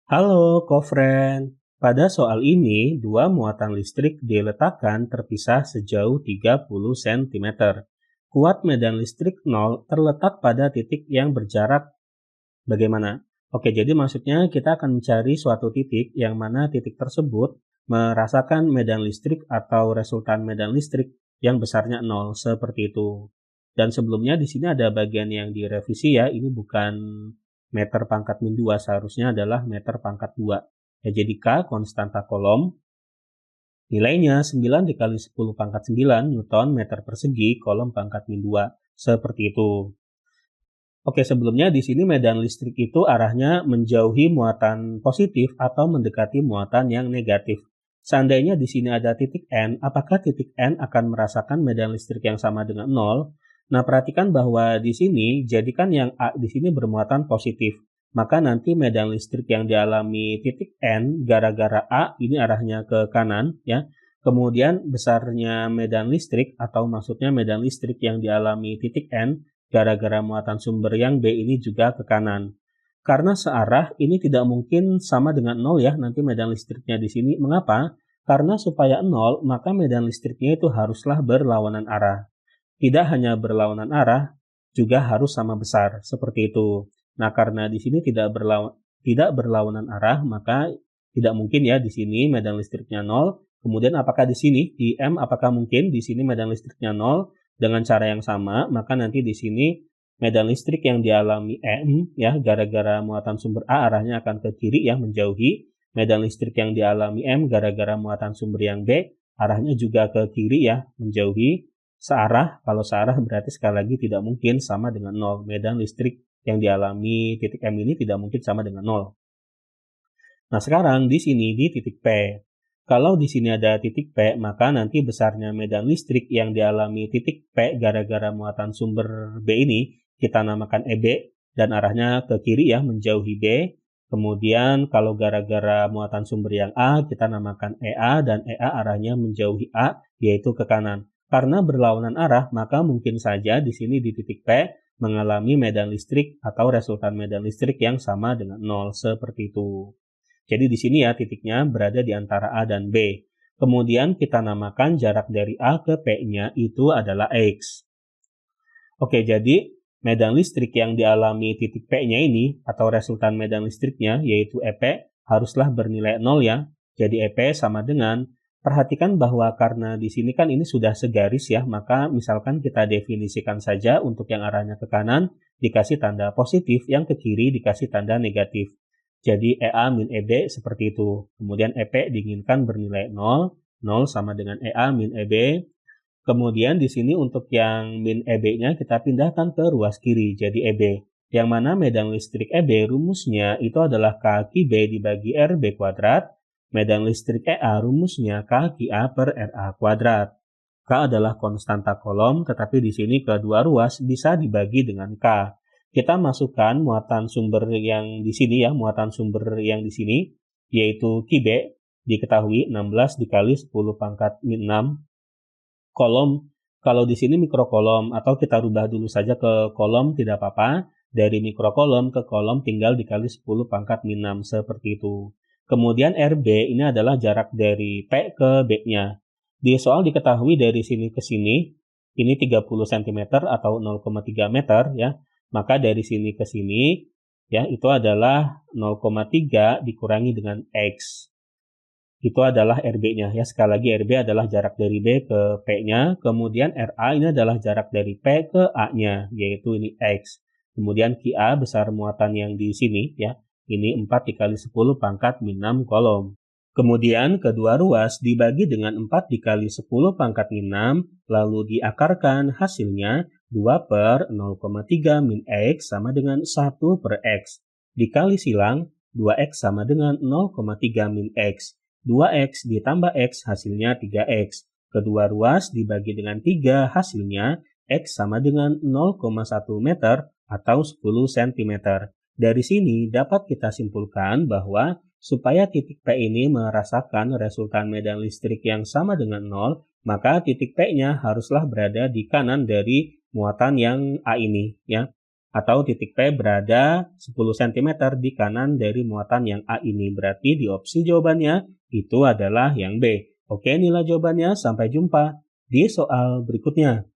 Halo, kofren. Pada soal ini, dua muatan listrik diletakkan terpisah sejauh 30 cm. Kuat medan listrik 0 terletak pada titik yang berjarak. Bagaimana? Oke, jadi maksudnya kita akan mencari suatu titik yang mana titik tersebut merasakan medan listrik atau resultan medan listrik yang besarnya 0, seperti itu. Dan sebelumnya di sini ada bagian yang direvisi ya, ini bukan meter pangkat min 2, seharusnya adalah meter pangkat 2. Ya, jadi K konstanta kolom, nilainya 9 dikali 10 pangkat 9 Newton meter persegi kolom pangkat min 2, seperti itu. Oke, sebelumnya di sini medan listrik itu arahnya menjauhi muatan positif atau mendekati muatan yang negatif. Seandainya di sini ada titik N, apakah titik N akan merasakan medan listrik yang sama dengan 0? Nah, perhatikan bahwa di sini, jadikan yang A di sini bermuatan positif. Maka nanti medan listrik yang dialami titik N gara-gara A ini arahnya ke kanan, ya. Kemudian besarnya medan listrik atau maksudnya medan listrik yang dialami titik N gara-gara muatan sumber yang B ini juga ke kanan. Karena searah, ini tidak mungkin sama dengan 0 ya, nanti medan listriknya di sini. Mengapa? Karena supaya 0, maka medan listriknya itu haruslah berlawanan arah. Tidak hanya berlawanan arah, juga harus sama besar, seperti itu. Nah, karena di sini tidak berlawanan arah, maka tidak mungkin ya di sini medan listriknya 0. Kemudian apakah di sini, di M, apakah mungkin di sini medan listriknya 0? Dengan cara yang sama, maka nanti di sini medan listrik yang dialami M ya gara-gara muatan sumber A arahnya akan ke kiri ya menjauhi. Medan listrik yang dialami M gara-gara muatan sumber yang B arahnya juga ke kiri ya menjauhi. Searah, kalau searah berarti sekali lagi tidak mungkin sama dengan 0. Medan listrik yang dialami titik M ini tidak mungkin sama dengan 0. Nah, sekarang di sini di titik P. Kalau di sini ada titik P, maka nanti besarnya medan listrik yang dialami titik P gara-gara muatan sumber B ini kita namakan EB dan arahnya ke kiri ya, menjauhi B. Kemudian kalau gara-gara muatan sumber yang A, kita namakan EA dan EA arahnya menjauhi A, yaitu ke kanan. Karena berlawanan arah, maka mungkin saja di sini di titik P mengalami medan listrik atau resultan medan listrik yang sama dengan 0, seperti itu. Jadi di sini ya titiknya berada di antara A dan B. Kemudian kita namakan jarak dari A ke P-nya itu adalah X. Oke, jadi medan listrik yang dialami titik P-nya ini atau resultan medan listriknya yaitu EP haruslah bernilai 0 ya. Jadi EP sama dengan, perhatikan bahwa karena di sini kan ini sudah segaris ya, maka misalkan kita definisikan saja untuk yang arahnya ke kanan dikasih tanda positif, yang ke kiri dikasih tanda negatif. Jadi EA min EB seperti itu. Kemudian EP diinginkan bernilai 0. 0 sama dengan EA min EB. Kemudian di sini untuk yang min EB-nya kita pindahkan ke ruas kiri, jadi EB. Yang mana medan listrik EB rumusnya itu adalah K Q B dibagi RB kuadrat. Medan listrik EA rumusnya K Q A per RA kuadrat. K adalah konstanta kolom, tetapi di sini kedua ruas bisa dibagi dengan K. Kita masukkan muatan sumber yang di sini ya, muatan sumber yang di sini, yaitu QB, diketahui 16 dikali 10 pangkat min 6 kolom. Kalau di sini mikrokolom, atau kita rubah dulu saja ke kolom, tidak apa-apa. Dari mikrokolom ke kolom tinggal dikali 10 pangkat min 6, seperti itu. Kemudian RB ini adalah jarak dari P ke B-nya. Di soal diketahui dari sini ke sini, ini 30 cm atau 0,3 meter ya. Maka dari sini ke sini, ya itu adalah 0,3 dikurangi dengan X. Itu adalah RB-nya. Ya, sekali lagi RB adalah jarak dari B ke P-nya. Kemudian RA ini adalah jarak dari P ke A-nya, yaitu ini X. Kemudian QA besar muatan yang di sini, ya. Ini 4 dikali 10 pangkat min 6 kolom. Kemudian kedua ruas dibagi dengan 4 dikali 10 pangkat min 6, lalu diakarkan hasilnya 2 per 0,3 min X sama dengan 1 per X. Dikali silang, 2X sama dengan 0,3 min X. 2X ditambah X hasilnya 3X. Kedua ruas dibagi dengan 3 hasilnya X sama dengan 0,1 meter atau 10 cm. Dari sini dapat kita simpulkan bahwa supaya titik P ini merasakan resultan medan listrik yang sama dengan 0, maka titik P-nya haruslah berada di kanan dari muatan yang A ini, ya. atau titik P berada 10 cm di kanan dari muatan yang A ini. Berarti di opsi jawabannya itu adalah yang B. Oke, inilah jawabannya. Sampai jumpa di soal berikutnya.